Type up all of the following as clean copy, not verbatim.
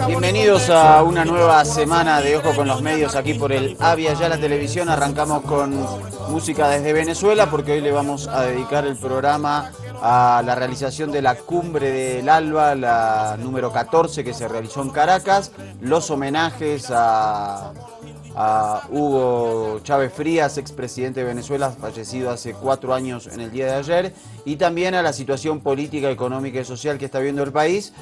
Bienvenidos a una nueva semana de Ojo con los Medios aquí por el Avia Yala Televisión. Arrancamos con música desde Venezuela porque hoy le vamos a dedicar el programa a la realización de la Cumbre del ALBA, la número 14 que se realizó en Caracas, los homenajes a Hugo Chávez Frías, expresidente de Venezuela, fallecido hace 4 años en el día de ayer, y también a la situación política, económica y social que está viviendo el país,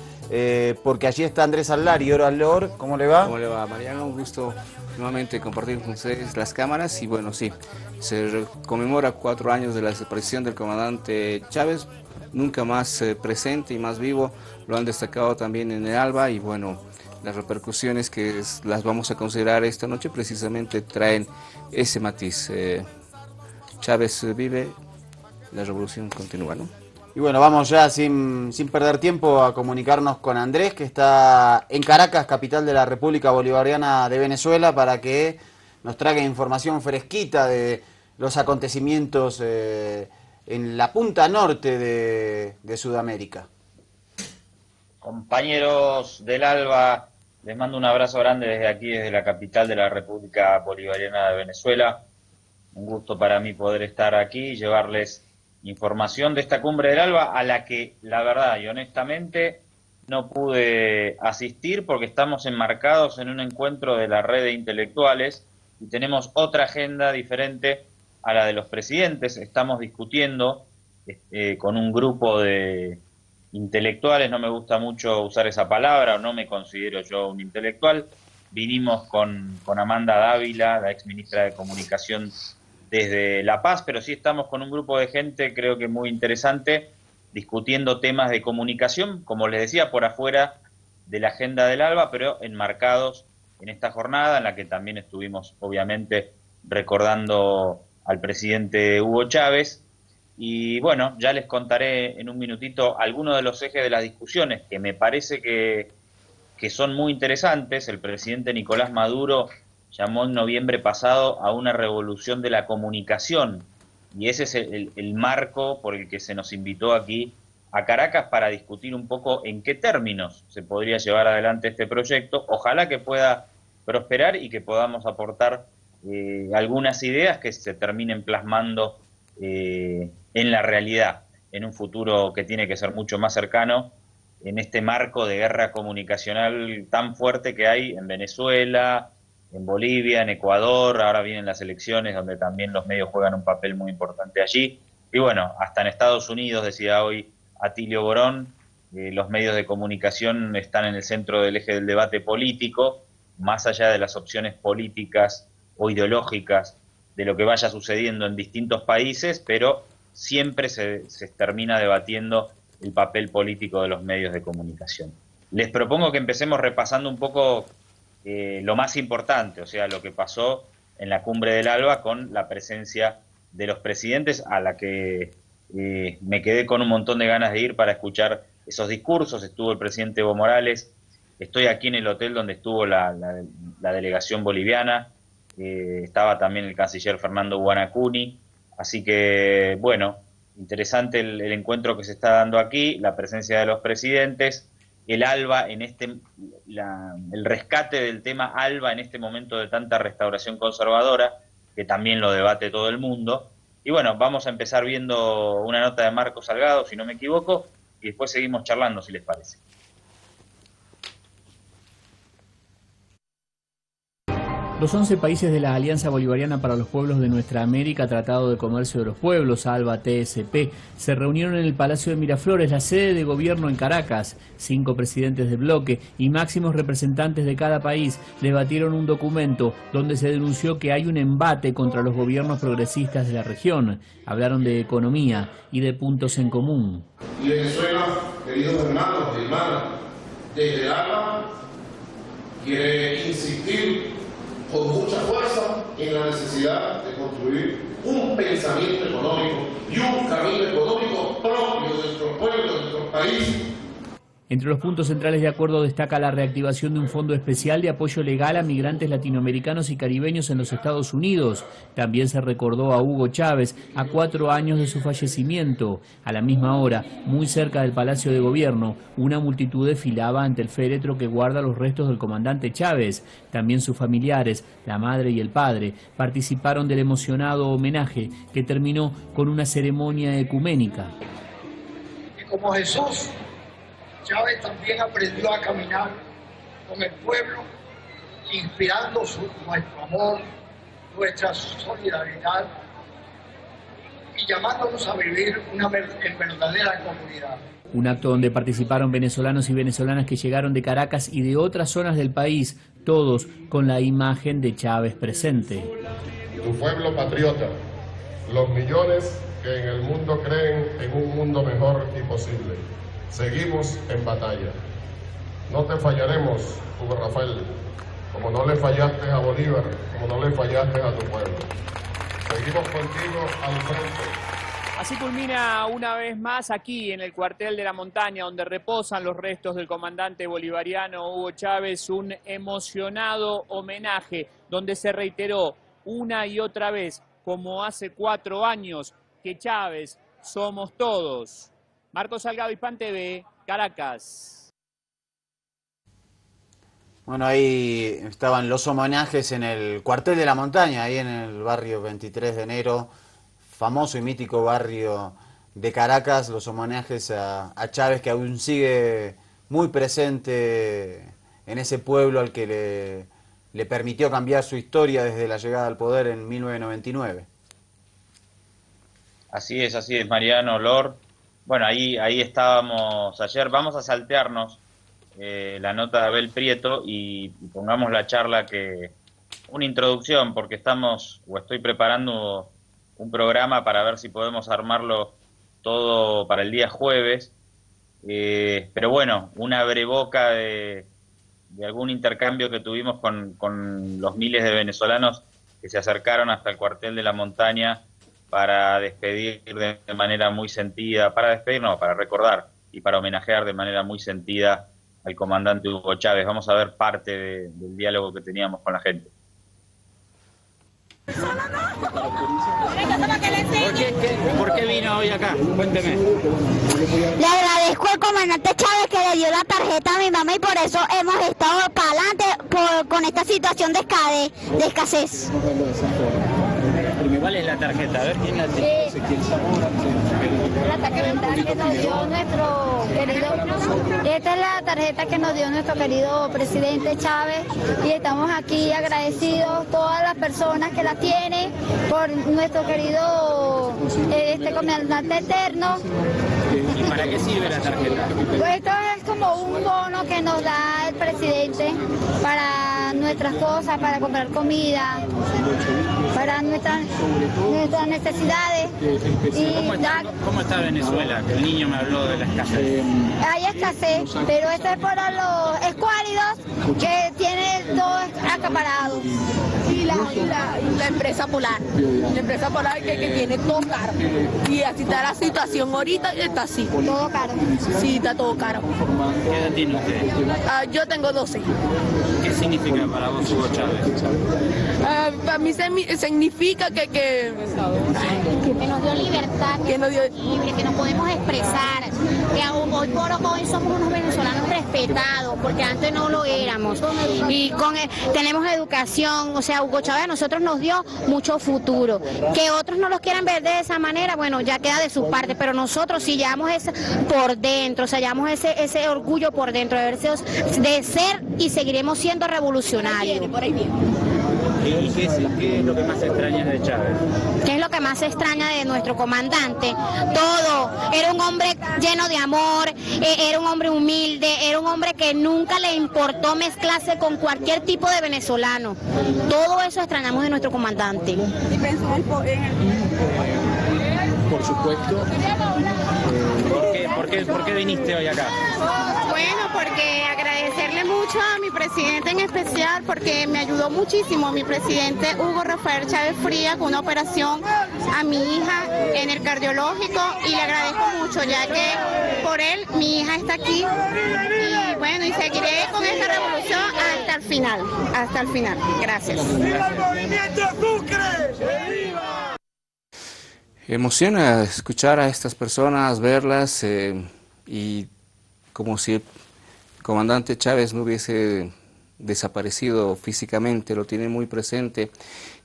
porque allí está Andrés Alari. Hola, Lor, ¿cómo le va? ¿Cómo le va, Mariano? Un gusto nuevamente compartir con ustedes las cámaras. Y bueno, sí, se conmemora 4 años de la desaparición del comandante Chávez, nunca más presente y más vivo. Lo han destacado también en el ALBA y bueno, las repercusiones que las vamos a considerar esta noche precisamente traen ese matiz. Chávez vive, la revolución continúa, ¿no? Y bueno, vamos ya sin perder tiempo a comunicarnos con Andrés, que está en Caracas, capital de la República Bolivariana de Venezuela, para que nos traiga información fresquita de los acontecimientos en la punta norte de Sudamérica. Compañeros del ALBA, les mando un abrazo grande desde aquí, desde la capital de la República Bolivariana de Venezuela. Un gusto para mí poder estar aquí y llevarles información de esta Cumbre del ALBA, a la que la verdad y honestamente no pude asistir porque estamos enmarcados en un encuentro de la red de intelectuales y tenemos otra agenda diferente a la de los presidentes. Estamos discutiendo con un grupo de intelectuales, no me gusta mucho usar esa palabra, o no me considero yo un intelectual. Vinimos con Amanda Dávila, la ex ministra de Comunicación, desde La Paz, pero sí estamos con un grupo de gente, creo que muy interesante, discutiendo temas de comunicación, como les decía, por afuera de la agenda del ALBA, pero enmarcados en esta jornada en la que también estuvimos, obviamente, recordando al presidente Hugo Chávez. Y bueno, ya les contaré en un minutito algunos de los ejes de las discusiones que me parece que son muy interesantes. El presidente Nicolás Maduro llamó en noviembre pasado a una revolución de la comunicación, y ese es el marco por el que se nos invitó aquí a Caracas para discutir un poco en qué términos se podría llevar adelante este proyecto. Ojalá que pueda prosperar y que podamos aportar algunas ideas que se terminen plasmando en la realidad, en un futuro que tiene que ser mucho más cercano, en este marco de guerra comunicacional tan fuerte que hay en Venezuela, en Bolivia, en Ecuador. Ahora vienen las elecciones donde también los medios juegan un papel muy importante allí. Y bueno, hasta en Estados Unidos, decía hoy Atilio Borón, los medios de comunicación están en el centro del eje del debate político, más allá de las opciones políticas o ideológicas de lo que vaya sucediendo en distintos países, pero siempre se termina debatiendo el papel político de los medios de comunicación. Les propongo que empecemos repasando un poco lo más importante, o sea, lo que pasó en la Cumbre del ALBA con la presencia de los presidentes, a la que me quedé con un montón de ganas de ir para escuchar esos discursos. Estuvo el presidente Evo Morales, estoy aquí en el hotel donde estuvo la delegación boliviana, estaba también el canciller Fernando Guanacuni, así que bueno, interesante el encuentro que se está dando aquí, la presencia de los presidentes, el ALBA en el rescate del tema ALBA en este momento de tanta restauración conservadora, que también lo debate todo el mundo. Y bueno, vamos a empezar viendo una nota de Marco Salgado, si no me equivoco, y después seguimos charlando, si les parece. Los 11 países de la Alianza Bolivariana para los Pueblos de Nuestra América, Tratado de Comercio de los Pueblos, ALBA TSP, se reunieron en el Palacio de Miraflores, la sede de gobierno en Caracas. 5 presidentes de bloque y máximos representantes de cada país debatieron un documento donde se denunció que hay un embate contra los gobiernos progresistas de la región. Hablaron de economía y de puntos en común. Y Venezuela, queridos hermanos y hermanas, desde el ALBA quiere insistir con mucha fuerza en la necesidad de construir un pensamiento económico y un camino económico propio de nuestro pueblo, de nuestro país. Entre los puntos centrales de acuerdo destaca la reactivación de un fondo especial de apoyo legal a migrantes latinoamericanos y caribeños en los Estados Unidos. También se recordó a Hugo Chávez a 4 años de su fallecimiento. A la misma hora, muy cerca del Palacio de Gobierno, una multitud desfilaba ante el féretro que guarda los restos del comandante Chávez. También sus familiares, la madre y el padre, participaron del emocionado homenaje que terminó con una ceremonia ecuménica. Y como Jesús, Chávez también aprendió a caminar con el pueblo, inspirando nuestro amor, nuestra solidaridad y llamándonos a vivir en verdadera comunidad. Un acto donde participaron venezolanos y venezolanas que llegaron de Caracas y de otras zonas del país, todos con la imagen de Chávez presente. Tu pueblo patriota, los millones que en el mundo creen en un mundo mejor y posible. Seguimos en batalla. No te fallaremos, Hugo Rafael, como no le fallaste a Bolívar, como no le fallaste a tu pueblo. Seguimos contigo al frente. Así culmina una vez más aquí en el cuartel de la montaña, donde reposan los restos del comandante bolivariano Hugo Chávez, un emocionado homenaje donde se reiteró una y otra vez, como hace 4 años, que Chávez somos todos. Marcos Salgado, Hispan TV, Caracas. Bueno, ahí estaban los homenajes en el cuartel de la montaña, ahí en el barrio 23 de enero, famoso y mítico barrio de Caracas, los homenajes a Chávez, que aún sigue muy presente en ese pueblo al que le permitió cambiar su historia desde la llegada al poder en 1999. Así es, Mariano, Lor. Bueno, ahí estábamos ayer. Vamos a saltearnos la nota de Abel Prieto y pongamos la charla una introducción, porque estoy preparando un programa para ver si podemos armarlo todo para el día jueves. Pero bueno, una breboca de algún intercambio que tuvimos con los miles de venezolanos que se acercaron hasta el cuartel de la montaña para despedir de manera muy sentida, para recordar y para homenajear de manera muy sentida al comandante Hugo Chávez. Vamos a ver parte del diálogo que teníamos con la gente. ¿Por qué vino hoy acá? Cuénteme. Le agradezco al comandante Chávez que le dio la tarjeta a mi mamá y por eso hemos estado para adelante con esta situación de escasez. ¿Cuál es la tarjeta? A ver quién la tiene. La tarjeta que nos dio nuestro querido. Esta es la tarjeta que nos dio nuestro querido presidente Chávez y estamos aquí agradecidos todas las personas que la tienen por nuestro querido comandante eterno. ¿Y para qué sirve la tarjeta? Pues esto es como un bono que nos da el presidente para nuestras cosas, para comprar comida, para nuestras necesidades. ¿Cómo está Venezuela? Que el niño me habló de la escasez. Hay escasez, pero esto es para los escuálidos que tienen todo acaparado. Y la empresa Polar. La empresa Polar que tiene todo caro. Y así está la situación ahorita, está así. Todo caro. Sí, está todo caro. ¿Qué edad tiene usted? Yo tengo 12. ¿Qué significa para vos Hugo Chávez? Para mí significa que nos dio libertad, que nos dio libre, que nos podemos expresar, que hoy por hoy somos unos venezolanos respetados, porque antes no lo éramos. Y tenemos educación, o sea, Hugo Chávez a nosotros nos dio mucho futuro. Que otros no los quieran ver de esa manera, bueno, ya queda de su parte, pero nosotros sí llevamos eso por dentro, o sea, llevamos ese orgullo por dentro de ser y seguiremos siendo revolucionarios. por ahí viene. ¿Y qué es lo que más extraña de Chávez? ¿Qué es lo que más se extraña de nuestro comandante? Todo. Era un hombre lleno de amor, era un hombre humilde, era un hombre que nunca le importó mezclarse con cualquier tipo de venezolano. Todo eso extrañamos de nuestro comandante. Y pensó en Por supuesto. ¿Por qué viniste hoy acá? Bueno, porque agradecerle mucho mucho a mi presidente en especial porque me ayudó muchísimo mi presidente Hugo Rafael Chávez Frías con una operación a mi hija en el cardiológico y le agradezco mucho ya que por él mi hija está aquí y bueno, y seguiré con esta revolución hasta el final, hasta el final. Gracias. Emociona escuchar a estas personas, verlas y como si el comandante Chávez no hubiese desaparecido físicamente, lo tiene muy presente.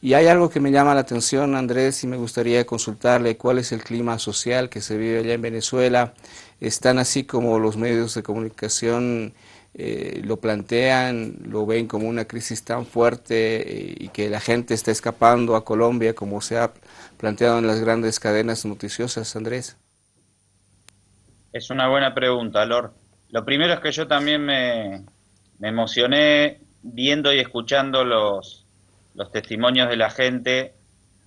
Y hay algo que me llama la atención, Andrés, y me gustaría consultarle cuál es el clima social que se vive allá en Venezuela. ¿Están así como los medios de comunicación lo plantean, lo ven como una crisis tan fuerte y que la gente está escapando a Colombia como se ha planteado en las grandes cadenas noticiosas, Andrés? Es una buena pregunta, Lor. Lo primero es que yo también me emocioné viendo y escuchando los testimonios de la gente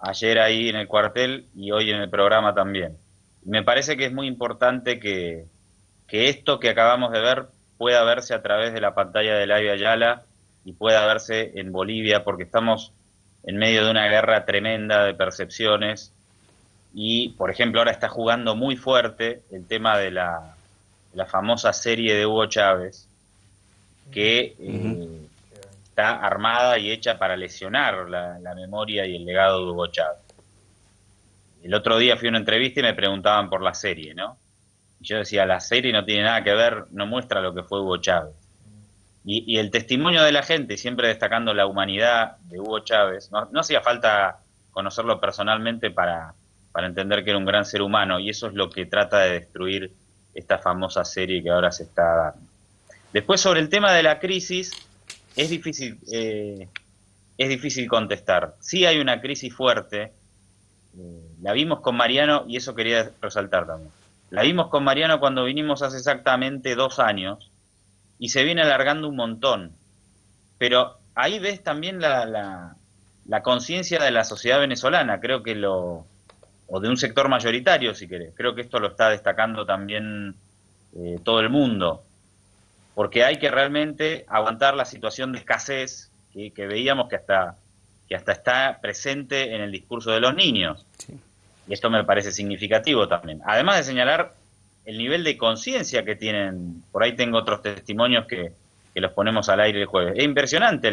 ayer ahí en el cuartel y hoy en el programa también. Me parece que es muy importante que esto que acabamos de ver pueda verse a través de la pantalla de Avia Yala y pueda verse en Bolivia, porque estamos en medio de una guerra tremenda de percepciones y, por ejemplo, ahora está jugando muy fuerte el tema de la famosa serie de Hugo Chávez, que está armada y hecha para lesionar la memoria y el legado de Hugo Chávez. El otro día fui a una entrevista y me preguntaban por la serie, ¿no? Y yo decía, la serie no tiene nada que ver, no muestra lo que fue Hugo Chávez. Y el testimonio de la gente, siempre destacando la humanidad de Hugo Chávez, no hacía falta conocerlo personalmente para entender que era un gran ser humano, y eso es lo que trata de destruir esta famosa serie que ahora se está dando. Después, sobre el tema de la crisis, es difícil contestar. Sí hay una crisis fuerte, la vimos con Mariano, y eso quería resaltar también. La vimos con Mariano cuando vinimos hace exactamente 2 años, y se viene alargando un montón. Pero ahí ves también la conciencia de la sociedad venezolana, creo que o de un sector mayoritario, si querés. Creo que esto lo está destacando también todo el mundo, porque hay que realmente aguantar la situación de escasez que veíamos que hasta está presente en el discurso de los niños. Sí. Y esto me parece significativo también. Además de señalar el nivel de conciencia que tienen, por ahí tengo otros testimonios que los ponemos al aire el jueves. Es impresionante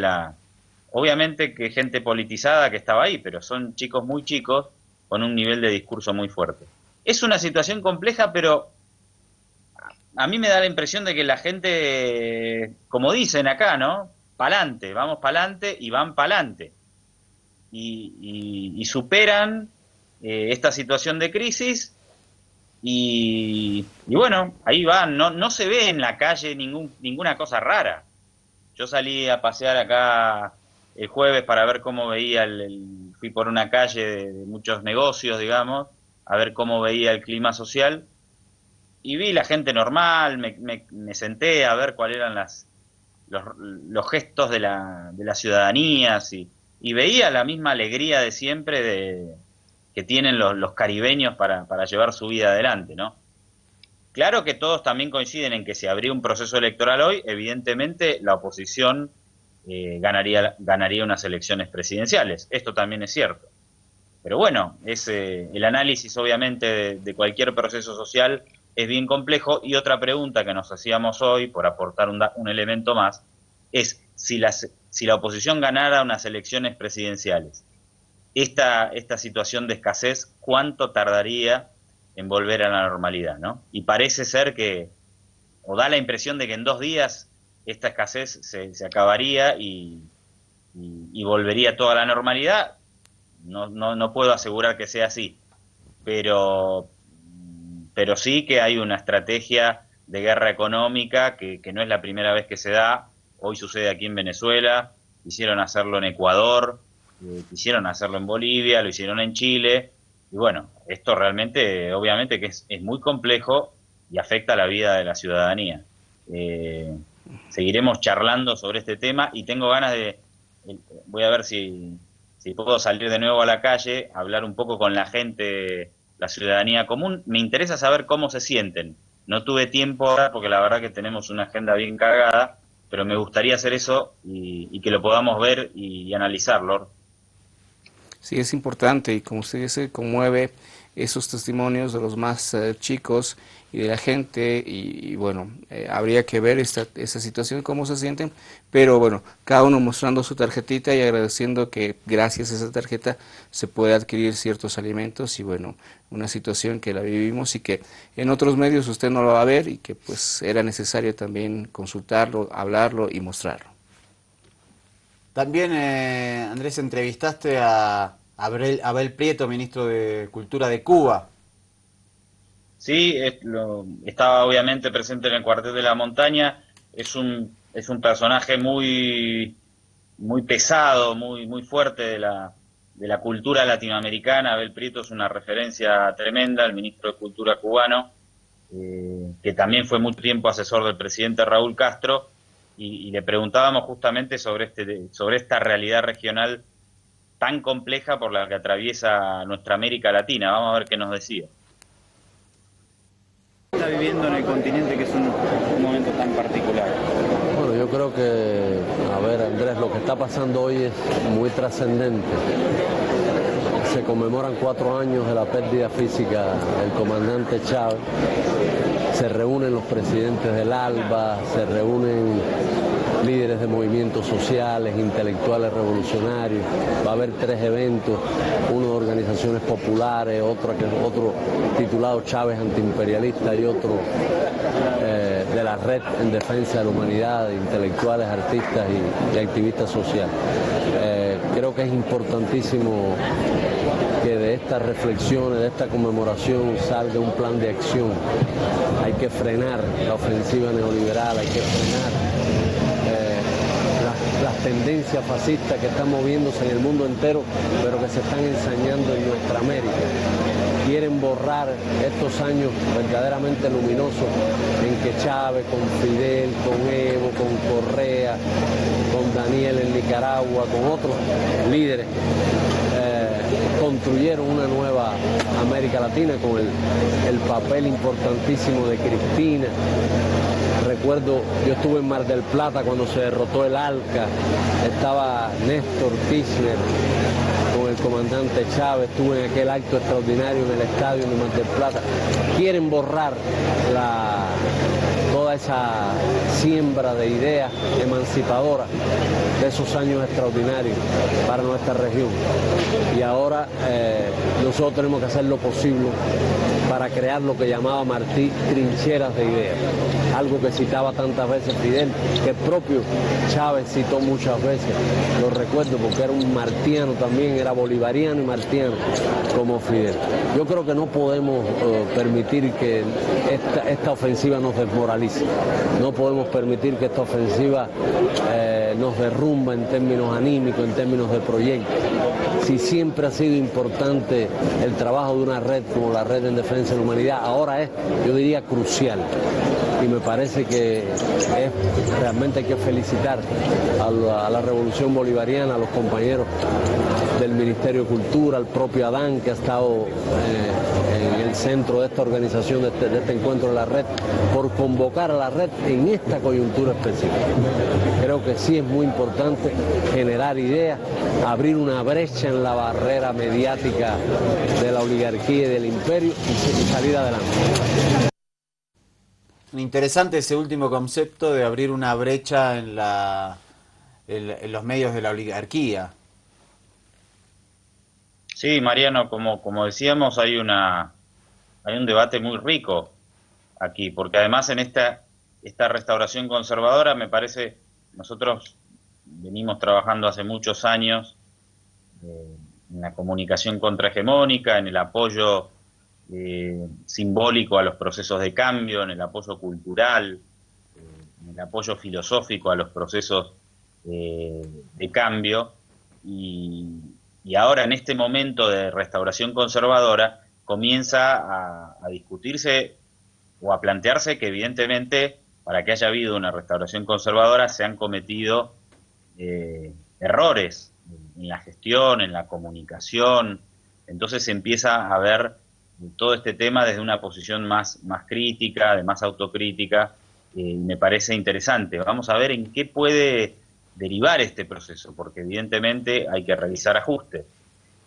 obviamente que gente politizada que estaba ahí, pero son chicos muy chicos con un nivel de discurso muy fuerte. Es una situación compleja, pero a mí me da la impresión de que la gente, como dicen acá, ¿no? Pa'lante, vamos pa'lante y van pa'lante. Y superan esta situación de crisis y bueno, ahí van. No se ve en la calle ninguna cosa rara. Yo salí a pasear acá el jueves para ver cómo veía fui por una calle de muchos negocios, digamos, a ver cómo veía el clima social, y vi la gente normal, me senté a ver cuáles eran los gestos de la ciudadanía, y veía la misma alegría de siempre que tienen los caribeños para llevar su vida adelante, ¿no? Claro que todos también coinciden en que si habría un proceso electoral hoy, evidentemente la oposición ganaría unas elecciones presidenciales. Esto también es cierto. Pero bueno, el análisis obviamente de cualquier proceso social es bien complejo, y otra pregunta que nos hacíamos hoy, por aportar un elemento más, es si la oposición ganara unas elecciones presidenciales, esta situación de escasez, ¿cuánto tardaría en volver a la normalidad, ¿no? Y parece ser o da la impresión de que en 2 días esta escasez se acabaría y volvería toda la normalidad. No puedo asegurar que sea así, pero sí que hay una estrategia de guerra económica que no es la primera vez que se da. Hoy sucede aquí en Venezuela, quisieron hacerlo en Ecuador, quisieron hacerlo en Bolivia, lo hicieron en Chile, y bueno, esto realmente, obviamente que es muy complejo y afecta a la vida de la ciudadanía. Seguiremos charlando sobre este tema, y tengo ganas voy a ver si puedo salir de nuevo a la calle, hablar un poco con la gente, la ciudadanía común. Me interesa saber cómo se sienten. No tuve tiempo ahora porque la verdad que tenemos una agenda bien cargada, pero me gustaría hacer eso y que lo podamos ver y analizarlo. Sí, es importante y como usted dice, conmueve esos testimonios de los más chicos y de la gente y bueno, habría que ver esa situación, cómo se sienten, pero bueno, cada uno mostrando su tarjetita y agradeciendo que gracias a esa tarjeta se puede adquirir ciertos alimentos y bueno, una situación que la vivimos y que en otros medios usted no lo va a ver y que pues era necesario también consultarlo, hablarlo y mostrarlo. También, Andrés, entrevistaste a Abel Prieto, ministro de Cultura de Cuba. Sí, estaba obviamente presente en el Cuartel de la Montaña. Es un personaje muy pesado, muy fuerte de la cultura latinoamericana. Abel Prieto es una referencia tremenda, el ministro de Cultura cubano, que también fue mucho tiempo asesor del presidente Raúl Castro, y le preguntábamos justamente sobre esta realidad regional tan compleja por la que atraviesa nuestra América Latina. Vamos a ver qué nos decía. Está viviendo en el continente, que es un momento tan particular. Bueno, yo creo que, a ver, Andrés, lo que está pasando hoy es muy trascendente. Se conmemoran 4 años de la pérdida física del comandante Chávez. Se reúnen los presidentes del ALBA, se reúnen líderes de movimientos sociales, intelectuales revolucionarios. Va a haber 3 eventos, uno de organizaciones populares, otro titulado Chávez Antiimperialista y otro de la Red en Defensa de la Humanidad, de intelectuales, artistas y activistas sociales. Creo que es importantísimo que de estas reflexiones, de esta conmemoración salga un plan de acción. Hay que frenar la ofensiva neoliberal, hay que frenar las tendencias fascistas que están moviéndose en el mundo entero, pero que se están ensañando en nuestra América. Quieren borrar estos años verdaderamente luminosos en que Chávez con Fidel, con Evo, con Correa, con Daniel en Nicaragua, con otros líderes, construyeron una nueva América Latina con el papel importantísimo de Cristina. Recuerdo, yo estuve en Mar del Plata cuando se derrotó el ALCA, estaba Néstor Kirchner con el comandante Chávez, estuve en aquel acto extraordinario en el estadio de Mar del Plata. Quieren borrar toda esa siembra de ideas emancipadoras de esos años extraordinarios para nuestra región. Y ahora nosotros tenemos que hacer lo posible para crear lo que llamaba Martí trincheras de ideas, algo que citaba tantas veces Fidel, que el propio Chávez citó muchas veces. Lo recuerdo porque era un martiano también, era bolivariano y martiano como Fidel. Yo creo que no podemos permitir que esta ofensiva nos desmoralice, no podemos permitir que esta ofensiva nos derrumba en términos anímicos, en términos de proyectos. Si siempre ha sido importante el trabajo de una red como la Red en Defensa de la Humanidad, ahora es, yo diría, crucial. Y me parece que realmente hay que felicitar a la Revolución Bolivariana, a los compañeros del Ministerio de Cultura, al propio Adán, que ha estado en el centro de esta organización, de este encuentro de la red, por convocar a la red en esta coyuntura específica. Creo que sí es muy importante generar ideas, abrir una brecha en la barrera mediática de la oligarquía y del imperio y salir adelante. Interesante ese último concepto de abrir una brecha en los medios de la oligarquía. Sí, Mariano, como decíamos, hay un debate muy rico aquí, porque además en esta restauración conservadora, me parece, nosotros venimos trabajando hace muchos años en la comunicación contrahegemónica, en el apoyo simbólico a los procesos de cambio, en el apoyo cultural, en el apoyo filosófico a los procesos de cambio, y ahora en este momento de restauración conservadora comienza a discutirse o a plantearse que evidentemente para que haya habido una restauración conservadora se han cometido errores en la gestión, en la comunicación. Entonces se empieza a ver todo este tema desde una posición más crítica, de más autocrítica, me parece interesante. Vamos a ver en qué puede derivar este proceso, porque evidentemente hay que realizar ajustes.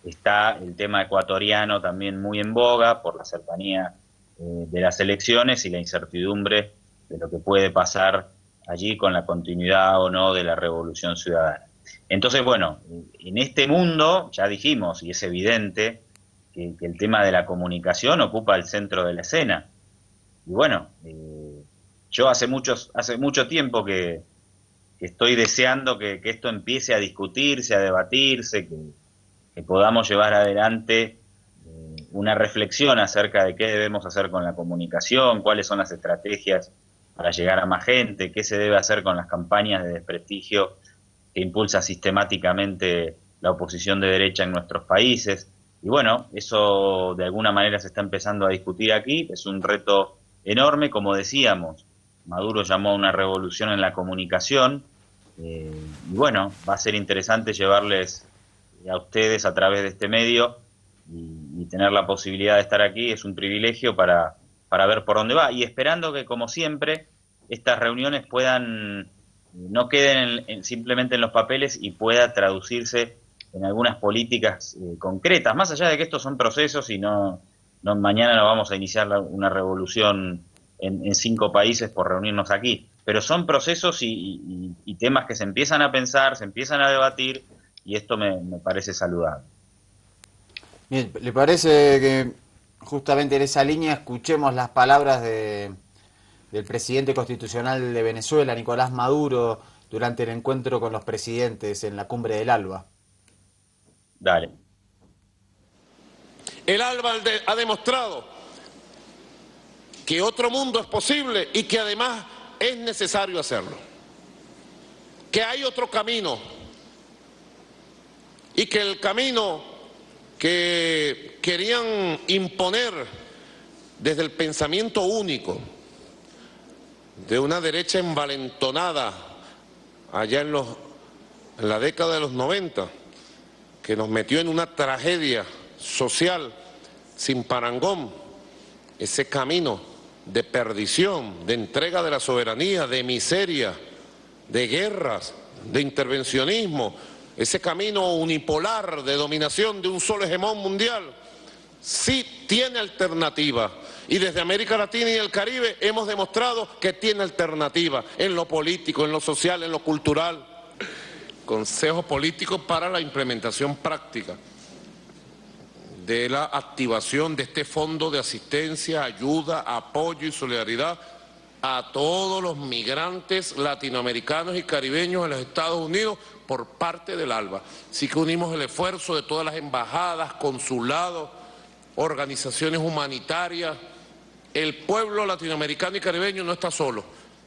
Está el tema ecuatoriano también muy en boga por la cercanía de las elecciones y la incertidumbre de lo que puede pasar allí con la continuidad o no de la revolución ciudadana. Entonces, bueno, en este mundo, ya dijimos, y es evidente, que el tema de la comunicación ocupa el centro de la escena. Y bueno, yo hace mucho tiempo que estoy deseando que esto empiece a discutirse, a debatirse, que podamos llevar adelante una reflexión acerca de qué debemos hacer con la comunicación, cuáles son las estrategias para llegar a más gente, qué se debe hacer con las campañas de desprestigio que impulsa sistemáticamente la oposición de derecha en nuestros países. Y bueno, eso de alguna manera se está empezando a discutir aquí, es un reto enorme, como decíamos, Maduro llamó a una revolución en la comunicación, y bueno, va a ser interesante llevarles a ustedes a través de este medio y tener la posibilidad de estar aquí, es un privilegio para ver por dónde va, y esperando que, como siempre, estas reuniones no queden simplemente en los papeles y pueda traducirse en algunas políticas concretas, más allá de que estos son procesos y mañana no vamos a iniciar una revolución en 5 países por reunirnos aquí, pero son procesos y temas que se empiezan a pensar, se empiezan a debatir, y esto me parece saludable. Bien, ¿le parece que justamente en esa línea escuchemos las palabras del presidente constitucional de Venezuela, Nicolás Maduro, durante el encuentro con los presidentes en la cumbre del ALBA? Dale. El ALBA ha demostrado que otro mundo es posible y que además es necesario hacerlo. Que hay otro camino y que el camino que querían imponer desde el pensamiento único de una derecha envalentonada allá en la década de los 90, que nos metió en una tragedia social sin parangón, ese camino de perdición, de entrega de la soberanía, de miseria, de guerras, de intervencionismo, ese camino unipolar de dominación de un solo hegemón mundial, sí tiene alternativa. Y desde América Latina y el Caribe hemos demostrado que tiene alternativa en lo político, en lo social, en lo cultural. Consejo político para la implementación práctica de la activación de este fondo de asistencia, ayuda, apoyo y solidaridad a todos los migrantes latinoamericanos y caribeños en los Estados Unidos por parte del ALBA. Así que unimos el esfuerzo de todas las embajadas, consulados, organizaciones humanitarias. El pueblo latinoamericano y caribeño no está solo,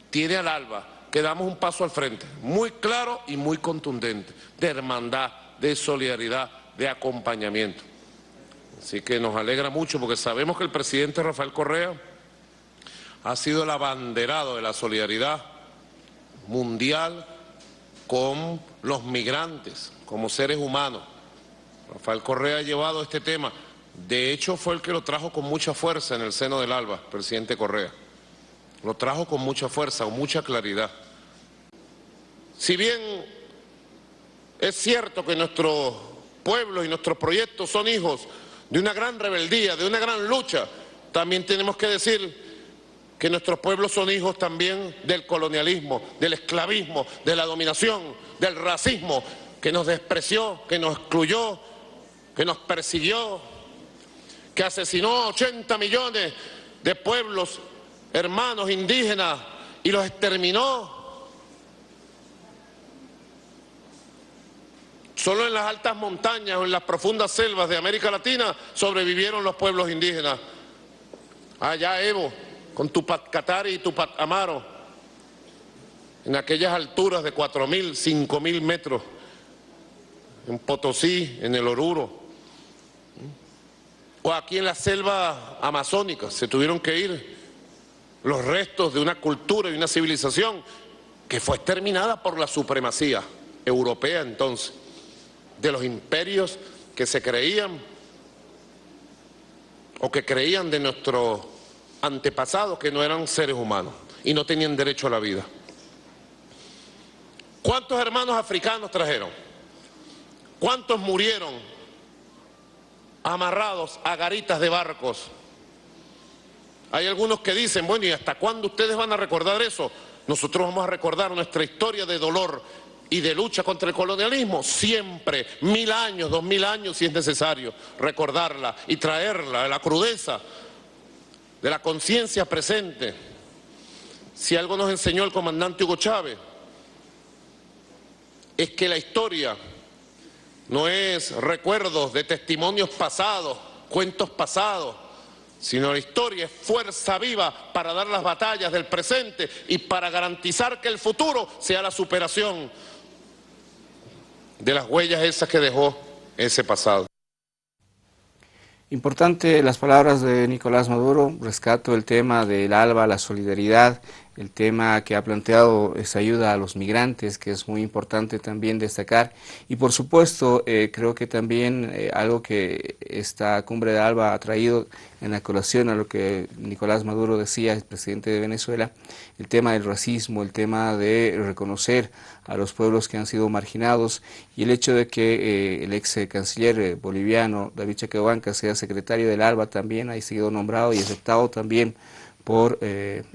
tiene al ALBA, que damos un paso al frente, muy claro y muy contundente, de hermandad, de solidaridad, de acompañamiento. Así que nos alegra mucho porque sabemos que el presidente Rafael Correa ha sido el abanderado de la solidaridad mundial con los migrantes, como seres humanos. Rafael Correa ha llevado este tema. De hecho, fue el que lo trajo con mucha fuerza en el seno del ALBA, presidente Correa. Lo trajo con mucha fuerza, con mucha claridad. Si bien es cierto que nuestros pueblos y nuestros proyectos son hijos de una gran rebeldía, de una gran lucha, también tenemos que decir que nuestros pueblos son hijos también del colonialismo, del esclavismo, de la dominación, del racismo, que nos despreció, que nos excluyó, que nos persiguió, que asesinó a 80 millones de pueblos, hermanos indígenas, y los exterminó. Solo en las altas montañas o en las profundas selvas de América Latina sobrevivieron los pueblos indígenas. Allá Evo, con Tupac Katari y Tupac Amaro, en aquellas alturas de 4.000, 5.000 metros, en Potosí, en el Oruro, o aquí en la selva amazónica, se tuvieron que ir los restos de una cultura y una civilización que fue exterminada por la supremacía europea entonces, de los imperios que se creían o que creían de nuestros antepasados que no eran seres humanos. y no tenían derecho a la vida. ¿Cuántos hermanos africanos trajeron? ¿Cuántos murieron amarrados a garitas de barcos? Hay algunos que dicen, bueno, ¿y hasta cuándo ustedes van a recordar eso? Nosotros vamos a recordar nuestra historia de dolor y de lucha contra el colonialismo siempre, 1000 años, 2000 años si es necesario, recordarla y traerla a la crudeza de la conciencia presente. Si algo nos enseñó el comandante Hugo Chávez, es que la historia no es recuerdos de testimonios pasados, cuentos pasados, sino la historia es fuerza viva para dar las batallas del presente y para garantizar que el futuro sea la superación de las huellas esas que dejó ese pasado. Importante las palabras de Nicolás Maduro. Rescato el tema del ALBA, la solidaridad, el tema que ha planteado esa ayuda a los migrantes, que es muy importante también destacar. Y por supuesto, creo que también algo que esta cumbre de ALBA ha traído en la colación a lo que Nicolás Maduro decía, el presidente de Venezuela, el tema del racismo, el tema de reconocer a los pueblos que han sido marginados y el hecho de que el ex canciller boliviano David Choquehuanca sea secretario del ALBA también ha sido nombrado y aceptado también por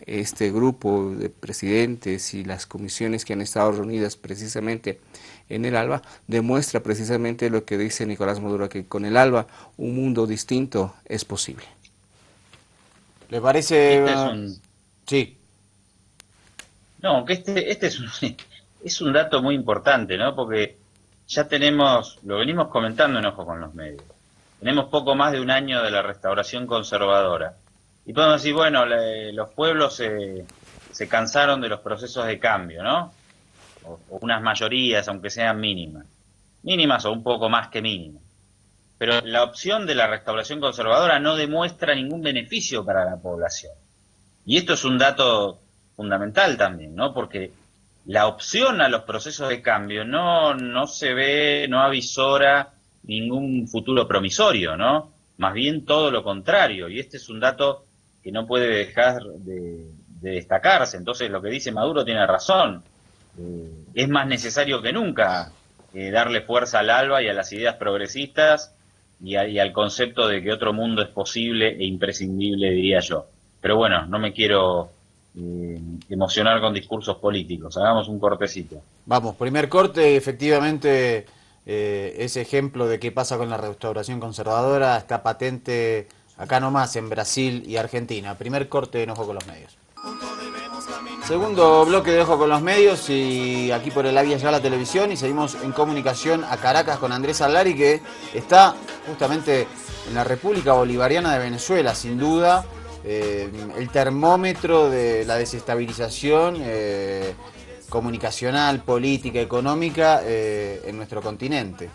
este grupo de presidentes y las comisiones que han estado reunidas precisamente en el ALBA, demuestra precisamente lo que dice Nicolás Maduro, que con el ALBA un mundo distinto es posible. ¿Le parece? Sí. No, que este es un dato muy importante, ¿no? Porque ya tenemos, lo venimos comentando en Ojo con los Medios, tenemos poco más de un año de la restauración conservadora. Y podemos decir, bueno, los pueblos se cansaron de los procesos de cambio, ¿no? O unas mayorías, aunque sean mínimas. Mínimas o un poco más que mínimas. Pero la opción de la restauración conservadora no demuestra ningún beneficio para la población. Y esto es un dato fundamental también, ¿no? Porque la opción a los procesos de cambio no se ve, no avisora ningún futuro promisorio, ¿no? Más bien todo lo contrario. Y este es un dato que no puede dejar de destacarse. Entonces lo que dice Maduro tiene razón. Es más necesario que nunca darle fuerza al ALBA y a las ideas progresistas y al concepto de que otro mundo es posible e imprescindible, diría yo. Pero bueno, no me quiero emocionar con discursos políticos. Hagamos un cortecito. Vamos, primer corte, efectivamente ese ejemplo de qué pasa con la restauración conservadora está patente acá nomás en Brasil y Argentina. Primer corte en Ojo con los Medios. Segundo bloque de Ojo con los Medios y aquí por el Avia Yala Televisión y seguimos en comunicación a Caracas con Andrés Alari, que está justamente en la República Bolivariana de Venezuela, sin duda, el termómetro de la desestabilización comunicacional, política, económica en nuestro continente.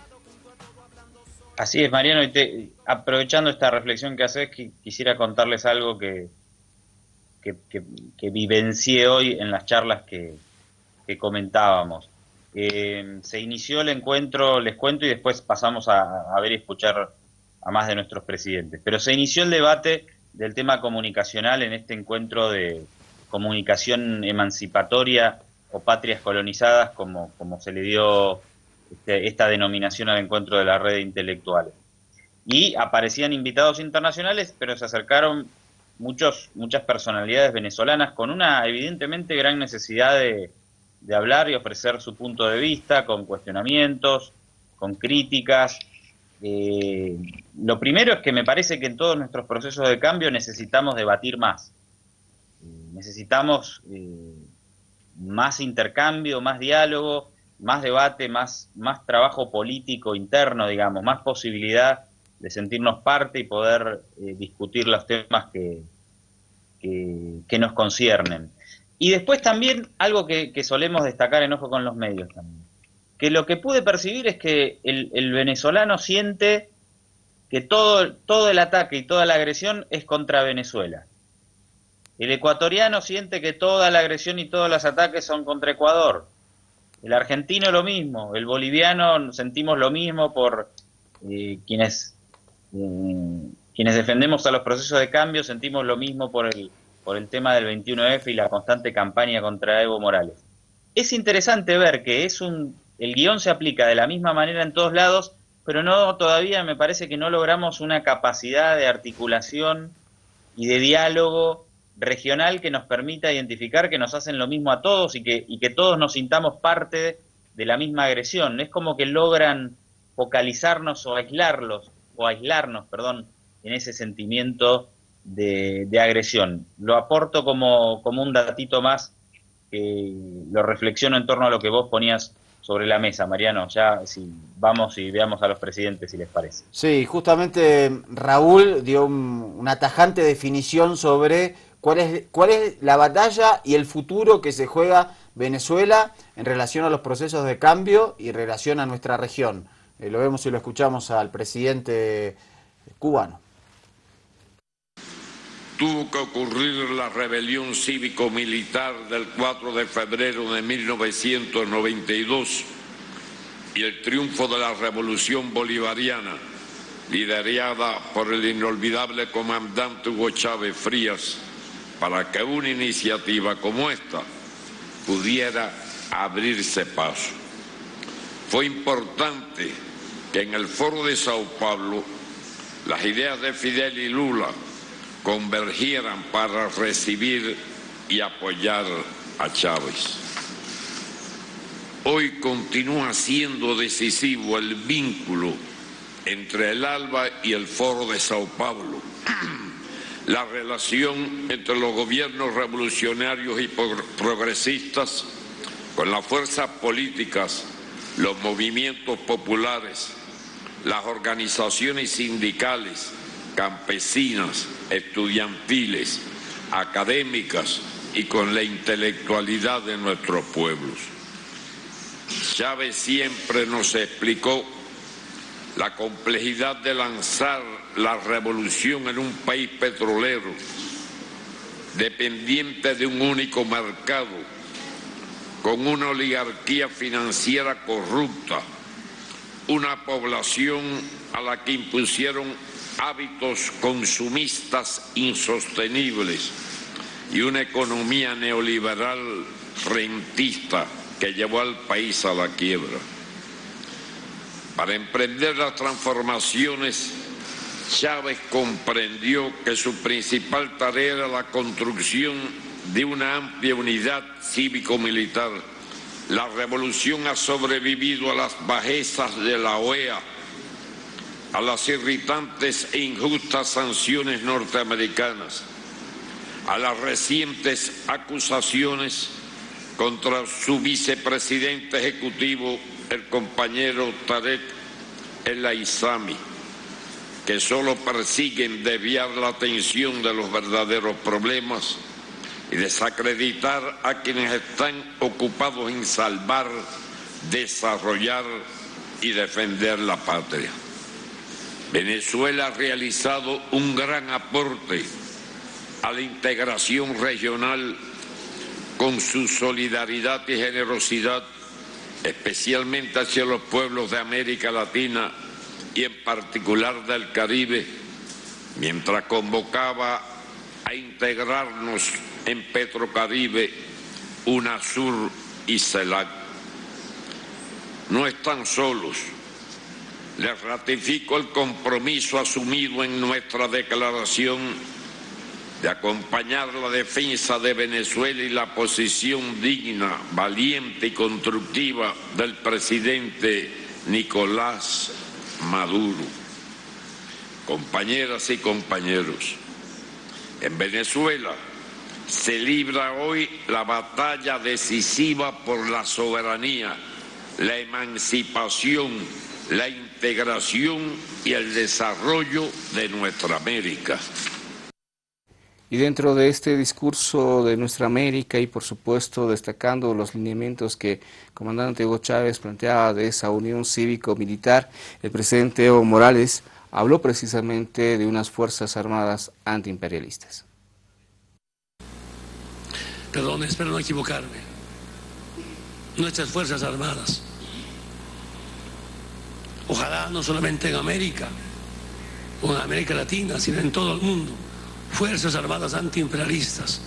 Así es, Mariano, y aprovechando esta reflexión que haces, quisiera contarles algo que vivencié hoy en las charlas que comentábamos. Se inició el encuentro, les cuento, y después pasamos a ver y escuchar a más de nuestros presidentes. Pero se inició el debate del tema comunicacional en este encuentro de comunicación emancipatoria o patrias colonizadas, como se le dio esta denominación al encuentro de la red de intelectuales. Y aparecían invitados internacionales, pero se acercaron muchas personalidades venezolanas con una evidentemente gran necesidad de hablar y ofrecer su punto de vista, con cuestionamientos, con críticas. Lo primero es que me parece que en todos nuestros procesos de cambio necesitamos debatir más. Necesitamos más intercambio, más diálogo, más debate, más trabajo político interno, digamos, más posibilidad de sentirnos parte y poder discutir los temas que nos conciernen. Y después también algo que solemos destacar en Ojo con los Medios también, que lo que pude percibir es que el venezolano siente que todo el ataque y toda la agresión es contra Venezuela. El ecuatoriano siente que toda la agresión y todos los ataques son contra Ecuador. El argentino lo mismo, el boliviano sentimos lo mismo por quienes defendemos a los procesos de cambio, sentimos lo mismo por por el tema del 21F y la constante campaña contra Evo Morales. Es interesante ver que el guión se aplica de la misma manera en todos lados, pero todavía me parece que no logramos una capacidad de articulación y de diálogo regional que nos permita identificar que nos hacen lo mismo a todos y que todos nos sintamos parte de la misma agresión. Es como que logran focalizarnos o aislarnos, en ese sentimiento de agresión. Lo aporto como un datito más, que lo reflexiono en torno a lo que vos ponías sobre la mesa, Mariano. Ya vamos y veamos a los presidentes, si les parece. Sí, justamente Raúl dio una tajante definición sobre cuál es la batalla y el futuro que se juega Venezuela en relación a los procesos de cambio y en relación a nuestra región. Lo vemos y lo escuchamos al presidente cubano. Tuvo que ocurrir la rebelión cívico-militar del 4 de febrero de 1992 y el triunfo de la revolución bolivariana, liderada por el inolvidable comandante Hugo Chávez Frías, para que una iniciativa como esta pudiera abrirse paso. Fue importante que en el Foro de Sao Paulo las ideas de Fidel y Lula convergieran para recibir y apoyar a Chávez. Hoy continúa siendo decisivo el vínculo entre el ALBA y el Foro de Sao Paulo. La relación entre los gobiernos revolucionarios y progresistas con las fuerzas políticas, los movimientos populares, las organizaciones sindicales, campesinas, estudiantiles, académicas y con la intelectualidad de nuestros pueblos. Chávez siempre nos explicó la complejidad de lanzar la revolución en un país petrolero, dependiente de un único mercado, con una oligarquía financiera corrupta, una población a la que impusieron hábitos consumistas insostenibles y una economía neoliberal rentista que llevó al país a la quiebra. Para emprender las transformaciones, Chávez comprendió que su principal tarea era la construcción de una amplia unidad cívico-militar. La revolución ha sobrevivido a las bajezas de la OEA, a las irritantes e injustas sanciones norteamericanas, a las recientes acusaciones contra su vicepresidente ejecutivo, el compañero Tarek El Aissami, que solo persiguen desviar la atención de los verdaderos problemas y desacreditar a quienes están ocupados en salvar, desarrollar y defender la patria. Venezuela ha realizado un gran aporte a la integración regional con su solidaridad y generosidad, especialmente hacia los pueblos de América Latina y en particular del Caribe, mientras convocaba a integrarnos en Petrocaribe, UNASUR y CELAC. No están solos. Les ratifico el compromiso asumido en nuestra declaración de acompañar la defensa de Venezuela y la posición digna, valiente y constructiva del presidente Nicolás Maduro. Compañeras y compañeros, en Venezuela se libra hoy la batalla decisiva por la soberanía, la emancipación, la integración y el desarrollo de nuestra América. Y dentro de este discurso de nuestra América y por supuesto destacando los lineamientos que el comandante Hugo Chávez planteaba de esa unión cívico-militar, el presidente Evo Morales habló precisamente de unas fuerzas armadas antiimperialistas. Perdón, espero no equivocarme. Nuestras fuerzas armadas, ojalá no solamente en América o en América Latina, sino en todo el mundo, Fuerzas Armadas antiimperialistas,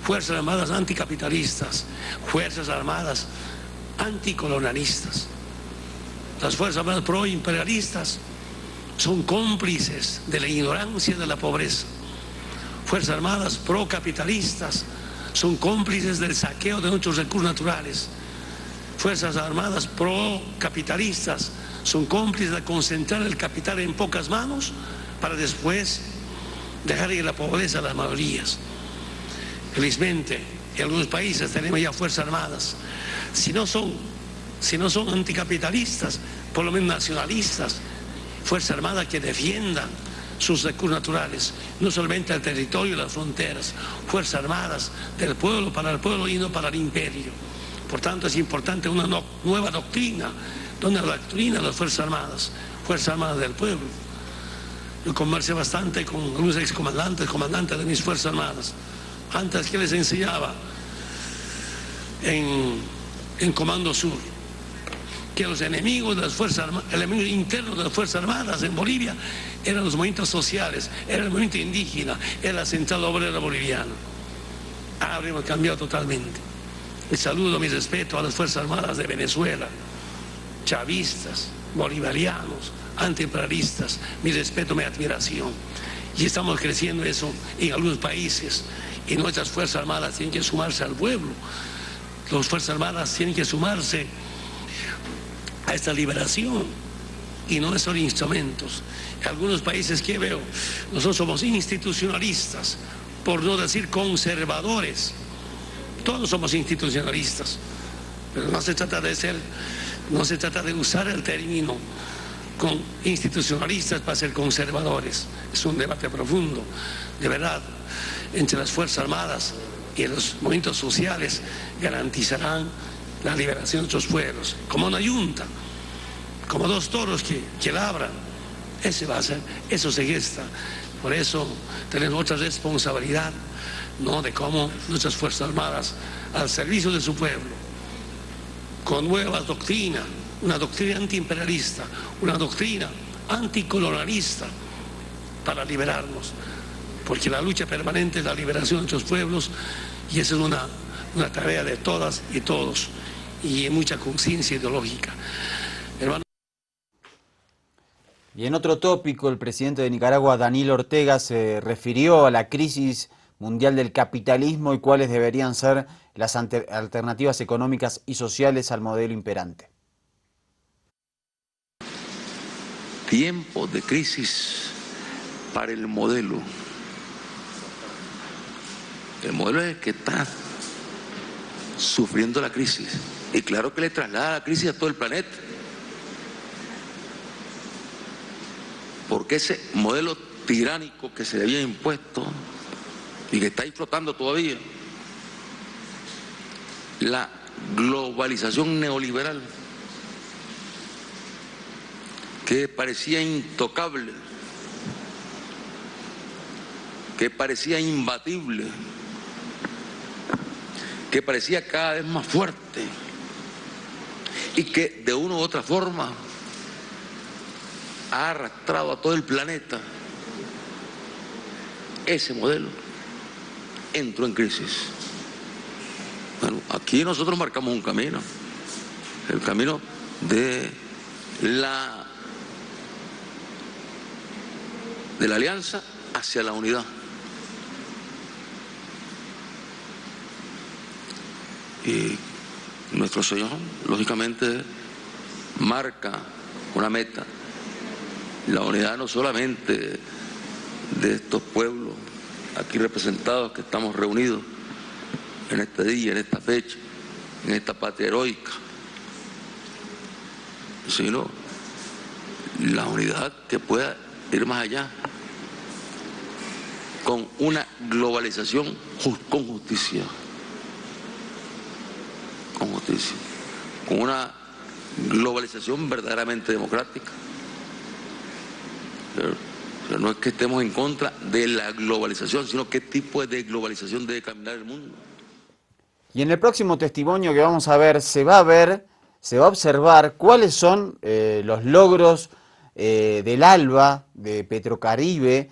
Fuerzas Armadas anticapitalistas, Fuerzas Armadas anticolonialistas. Las Fuerzas Armadas proimperialistas son cómplices de la ignorancia y de la pobreza. Fuerzas Armadas procapitalistas son cómplices del saqueo de nuestros recursos naturales. Fuerzas Armadas procapitalistas son cómplices de concentrar el capital en pocas manos para después dejar ir la pobreza a las mayorías. Felizmente, en algunos países tenemos ya Fuerzas Armadas. Si no son anticapitalistas, por lo menos nacionalistas, Fuerzas Armadas que defiendan sus recursos naturales, no solamente el territorio y las fronteras, Fuerzas Armadas del pueblo para el pueblo y no para el imperio. Por tanto, es importante una nueva doctrina, donde la doctrina de las Fuerzas Armadas del pueblo. Yo conversé bastante con algunos excomandantes, comandantes de mis Fuerzas Armadas, antes que les enseñaba en Comando Sur, que los enemigos de las Fuerzas Armadas, el enemigo interno de las Fuerzas Armadas en Bolivia eran los movimientos sociales, era el movimiento indígena, era la Central Obrera Boliviana. Ahora hemos cambiado totalmente. Les saludo, mi respeto a las Fuerzas Armadas de Venezuela, chavistas, bolivarianos, antiimperialistas, mi respeto, mi admiración. Y estamos creciendo eso en algunos países, y nuestras Fuerzas Armadas tienen que sumarse al pueblo. Las Fuerzas Armadas tienen que sumarse a esta liberación y no son instrumentos. En algunos países que veo, nosotros somos institucionalistas, por no decir conservadores. Todos somos institucionalistas, pero no se trata de usar el término con institucionalistas para ser conservadores. Es un debate profundo, de verdad, entre las Fuerzas Armadas y los movimientos sociales garantizarán la liberación de nuestros pueblos, como una yunta, como dos toros que labran. Ese va a ser, eso se gesta. Por eso tenemos otra responsabilidad, ¿no?, de cómo nuestras Fuerzas Armadas, al servicio de su pueblo, con nueva doctrina, una doctrina antiimperialista, una doctrina anticolonialista, para liberarnos, porque la lucha permanente es la liberación de nuestros pueblos, y esa es una tarea de todas y todos, y mucha conciencia ideológica. Hermano. Y en otro tópico, el presidente de Nicaragua, Daniel Ortega, se refirió a la crisis mundial del capitalismo y cuáles deberían ser las alternativas económicas y sociales al modelo imperante. Tiempos de crisis para el modelo. El modelo es el que está sufriendo la crisis. Y claro que le traslada la crisis a todo el planeta. Porque ese modelo tiránico que se le había impuesto y que está ahí flotando todavía, la globalización neoliberal, que parecía intocable, que parecía imbatible, que parecía cada vez más fuerte y que de una u otra forma ha arrastrado a todo el planeta, ese modelo entró en crisis. Bueno, aquí nosotros marcamos un camino, el camino de la alianza hacia la unidad. Y nuestro Señor, lógicamente, marca una meta, la unidad no solamente de estos pueblos aquí representados que estamos reunidos en este día, en esta fecha, en esta patria heroica, sino la unidad que pueda ir más allá, con una globalización con justicia, con una globalización verdaderamente democrática. Pero no es que estemos en contra de la globalización, sino qué tipo de globalización debe caminar el mundo. Y en el próximo testimonio que vamos a ver, se va a observar cuáles son los logros del ALBA, de Petrocaribe,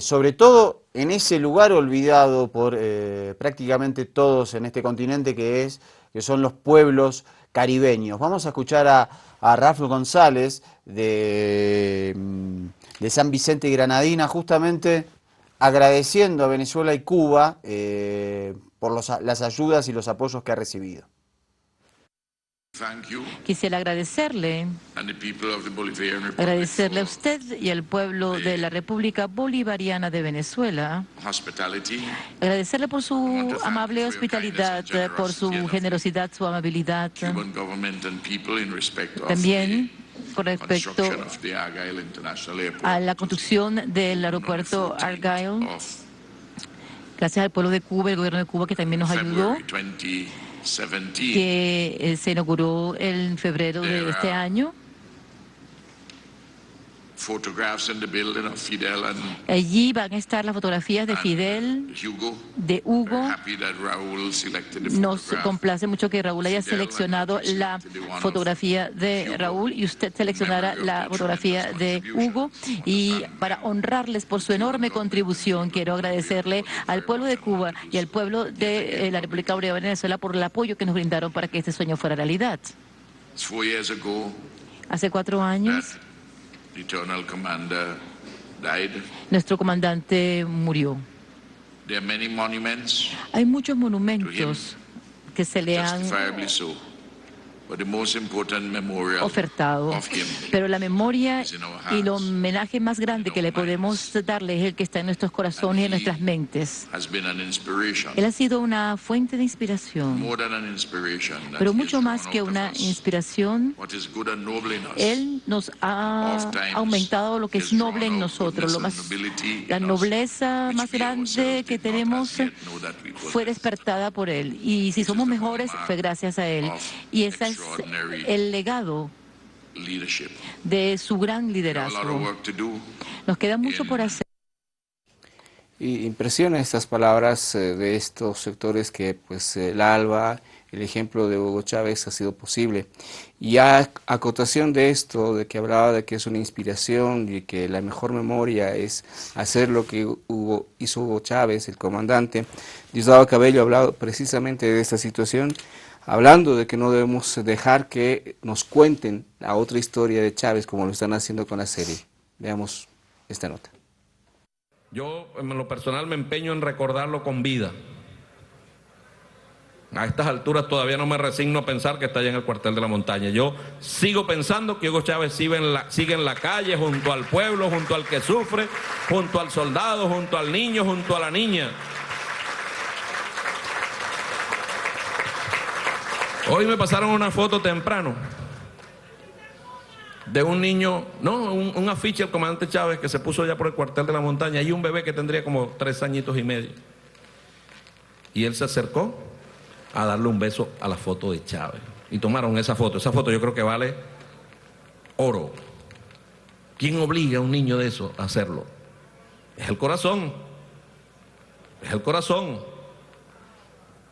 sobre todo en ese lugar olvidado por prácticamente todos en este continente que son los pueblos caribeños. Vamos a escuchar a Rafael González de San Vicente y Granadina, justamente agradeciendo a Venezuela y Cuba por las ayudas y los apoyos que ha recibido. Quisiera agradecerle a usted y al pueblo de la República Bolivariana de Venezuela, agradecerle por su amable hospitalidad, por su generosidad, su amabilidad, también con respecto a la construcción del aeropuerto Argyle, gracias al pueblo de Cuba, el gobierno de Cuba que también nos ayudó, que se inauguró en febrero de este año. Allí van a estar las fotografías de Fidel, de Hugo. Nos complace mucho que Raúl haya seleccionado la fotografía de Raúl y usted seleccionara la fotografía de Hugo. Y para honrarles por su enorme contribución, quiero agradecerle al pueblo de Cuba y al pueblo de la República Bolivariana de Venezuela por el apoyo que nos brindaron para que este sueño fuera realidad. Hace 4 años, nuestro comandante murió. Hay muchos monumentos que se le han ofertado, pero la memoria y el homenaje más grande que le podemos darle es el que está en nuestros corazones y en nuestras mentes. Él ha sido una fuente de inspiración, pero mucho más que una inspiración, Él nos ha aumentado lo que es noble en nosotros. La nobleza más grande que tenemos fue despertada por Él, y si somos mejores fue gracias a Él, y esa es el legado de su gran liderazgo. Nos queda mucho por hacer. Y impresiona estas palabras de estos sectores que pues el ALBA, el ejemplo de Hugo Chávez ha sido posible. Y a acotación de esto, de que hablaba de que es una inspiración y que la mejor memoria es hacer lo que hizo Hugo Chávez, el comandante, Diosdado Cabello ha hablado precisamente de esta situación, hablando de que no debemos dejar que nos cuenten la otra historia de Chávez como lo están haciendo con la serie. Veamos esta nota. Yo, en lo personal, me empeño en recordarlo con vida. A estas alturas todavía no me resigno a pensar que está allá en el cuartel de la montaña. Yo sigo pensando que Hugo Chávez sigue en la calle, junto al pueblo, junto al que sufre, junto al soldado, junto al niño, junto a la niña. Hoy me pasaron una foto temprano de un niño, un afiche del comandante Chávez que se puso allá por el cuartel de la montaña, y un bebé que tendría como 3 añitos y medio. Y él se acercó a darle un beso a la foto de Chávez. Y tomaron esa foto. Esa foto yo creo que vale oro. ¿Quién obliga a un niño de eso a hacerlo? Es el corazón. Es el corazón.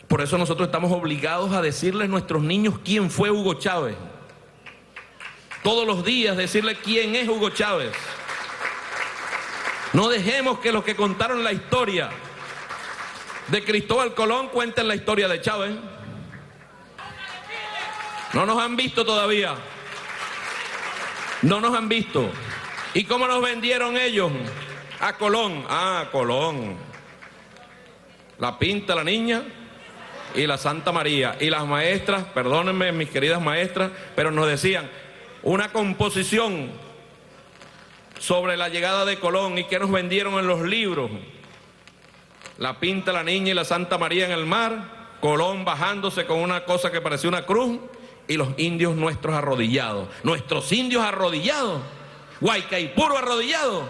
Por eso nosotros estamos obligados a decirles a nuestros niños quién fue Hugo Chávez. Todos los días decirle quién es Hugo Chávez. No dejemos que los que contaron la historia de Cristóbal Colón cuenten la historia de Chávez. No nos han visto todavía. No nos han visto. ¿Y cómo nos vendieron ellos a Colón? Ah, Colón. La Pinta, la Niña y la Santa María. Y las maestras, perdónenme mis queridas maestras, pero nos decían una composición sobre la llegada de Colón. ¿Y qué nos vendieron en los libros? La Pinta, la Niña y la Santa María en el mar, Colón bajándose con una cosa que parecía una cruz, y los indios nuestros arrodillados. Nuestros indios arrodillados. Guaycaipuro arrodillado.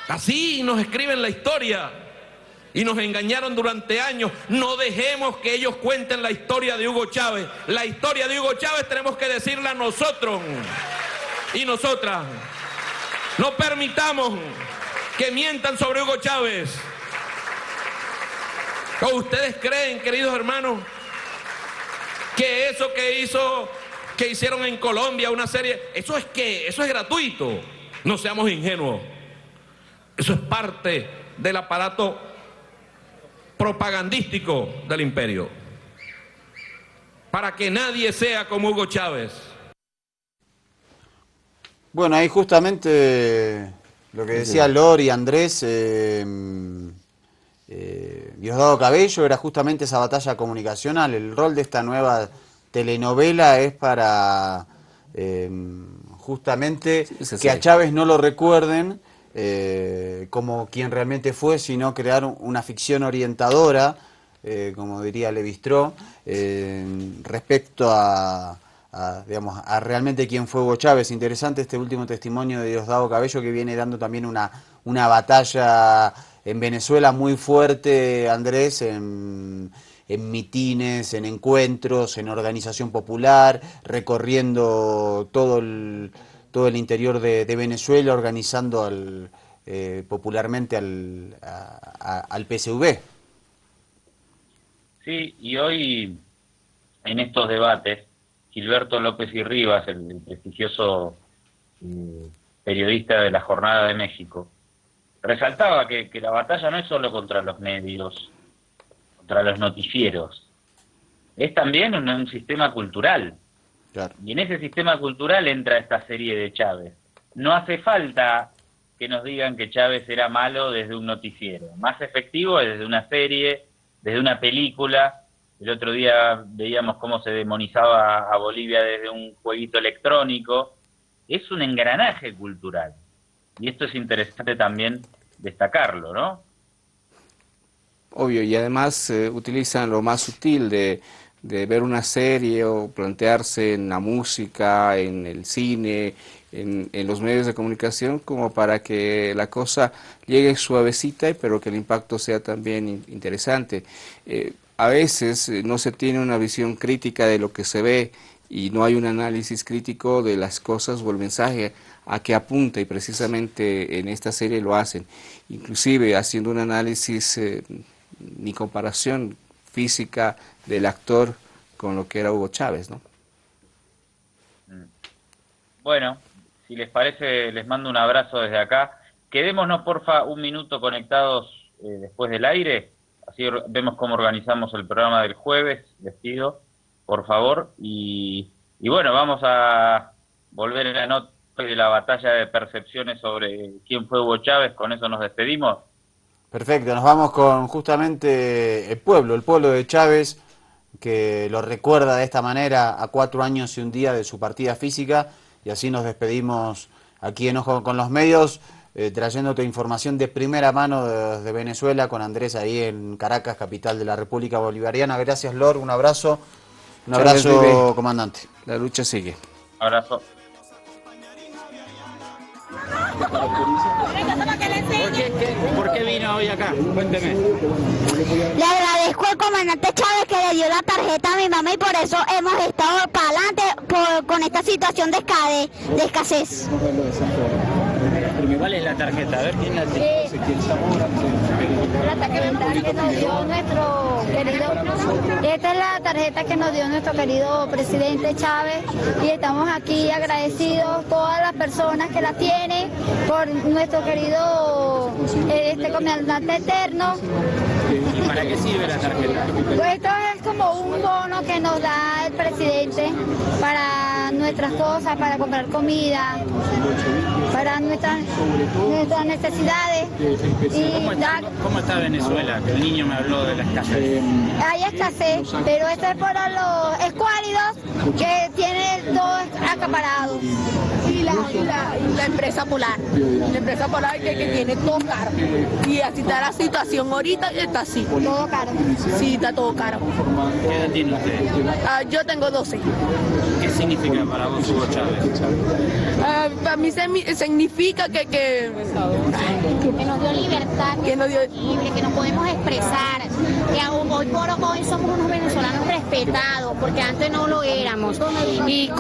Así nos escriben la historia. Y nos engañaron durante años. No dejemos que ellos cuenten la historia de Hugo Chávez. La historia de Hugo Chávez tenemos que decirla nosotros y nosotras. No permitamos que mientan sobre Hugo Chávez. ¿O ustedes creen, queridos hermanos, que eso que hicieron en Colombia, una serie, eso es gratuito? No seamos ingenuos. Eso es parte del aparato propagandístico del imperio, para que nadie sea como Hugo Chávez. Bueno, ahí justamente lo que decía Lor y Andrés, Diosdado Cabello, era justamente esa batalla comunicacional. El rol de esta nueva telenovela es para justamente que a Chávez no lo recuerden como quien realmente fue, sino crear una ficción orientadora, como diría Levi-Strauss, respecto digamos, a realmente quién fue Hugo Chávez. Interesante este último testimonio de Diosdado Cabello, que viene dando también una batalla en Venezuela muy fuerte, Andrés, en mitines, en encuentros, en organización popular, recorriendo todo el interior de Venezuela, organizando popularmente al PSV. Sí, y hoy en estos debates, Gilberto López y Rivas, el prestigioso periodista de La Jornada de México, resaltaba que la batalla no es solo contra los medios, contra los noticieros, es también un sistema cultural. Claro. Y en ese sistema cultural entra esta serie de Chávez. No hace falta que nos digan que Chávez era malo desde un noticiero. Más efectivo es desde una serie, desde una película. El otro día veíamos cómo se demonizaba a Bolivia desde un jueguito electrónico. Es un engranaje cultural. Y esto es interesante también destacarlo, ¿no? Obvio, y además utilizan lo más sutil de ver una serie o plantearse en la música, en el cine, en los medios de comunicación, como para que la cosa llegue suavecita, pero que el impacto sea también interesante. A veces no se tiene una visión crítica de lo que se ve y no hay un análisis crítico de las cosas o el mensaje a que apunta, y precisamente en esta serie lo hacen, inclusive haciendo un análisis ni comparación física del actor con lo que era Hugo Chávez, ¿no? Bueno, si les parece, les mando un abrazo desde acá. Quedémonos, porfa, un minuto conectados después del aire, así vemos cómo organizamos el programa del jueves. Les pido, por favor, y bueno, vamos a volver a la nota de la batalla de percepciones sobre quién fue Hugo Chávez. Con eso nos despedimos. Perfecto, nos vamos con justamente el pueblo de Chávez, que lo recuerda de esta manera a 4 años y un día de su partida física, y así nos despedimos aquí en Ojo con los Medios, trayéndote información de primera mano de Venezuela, con Andrés ahí en Caracas, capital de la República Bolivariana. Gracias, Lor, un abrazo, comandante. La lucha sigue. Abrazo. ¿Por qué vino hoy acá? Cuénteme. Le agradezco al comandante Chávez que le dio la tarjeta a mi mamá, y por eso hemos estado para adelante con esta situación de escasez. ¿Cuál es la tarjeta? A ver quién la tiene. La tarjeta que nos dio nuestro querido. Esta es la tarjeta que nos dio nuestro querido presidente Chávez, y estamos aquí agradecidos todas las personas que la tienen por nuestro querido comandante eterno. ¿Y para qué sirve la tarjeta? Pues esto es como un bono que nos da el presidente para nuestras cosas, para comprar comida, para nuestras necesidades. ¿Cómo está Venezuela? Que el niño me habló de la escasez. Hay escasez, pero esto es por los escuálidos que tienen todo acaparado. Y la empresa Polar. La empresa Polar que tiene todo caro. Y así está la situación ahorita, está así. Todo caro. Sí, está todo caro. ¿Qué edad tiene usted? Yo tengo 12. ¿Qué significa para vos Hugo Chávez? Para mí significa que nos dio libertad, que nos dio libre, que nos podemos expresar, que hoy por hoy somos unos venezolanos respetados, porque antes no lo éramos. Y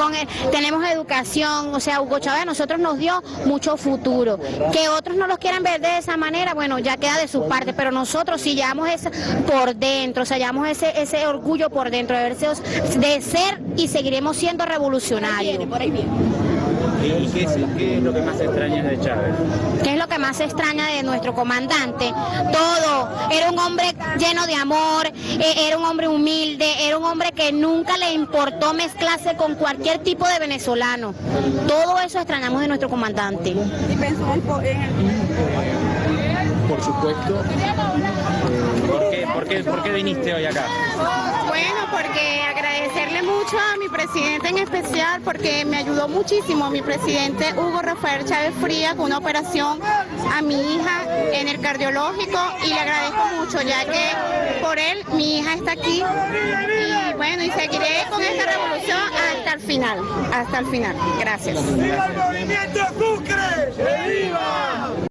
tenemos educación, o sea, Hugo Chávez a nosotros nos dio mucho futuro. Que otros no los quieran ver de esa manera, bueno, ya queda de su parte, pero nosotros sí llevamos eso por dentro, o sea, llevamos ese orgullo por dentro de ser y seguiremos siendo revolucionarios. Por ahí viene. ¿Y qué es lo que más extrañas de Chávez? ¿Qué es lo que más se extraña de nuestro comandante? Todo. Era un hombre lleno de amor, era un hombre humilde, era un hombre que nunca le importó mezclarse con cualquier tipo de venezolano. Todo eso extrañamos de nuestro comandante. ¿Y pensó en Por supuesto. ¿Por qué viniste hoy acá? Bueno, porque agradecerle mucho a mi presidente en especial, porque me ayudó muchísimo mi presidente Hugo Rafael Chávez Frías con una operación a mi hija en el cardiológico, y le agradezco mucho, ya que por él mi hija está aquí, y bueno, y seguiré con esta revolución hasta el final, Gracias. ¡Viva el movimiento Sucre! ¡Viva!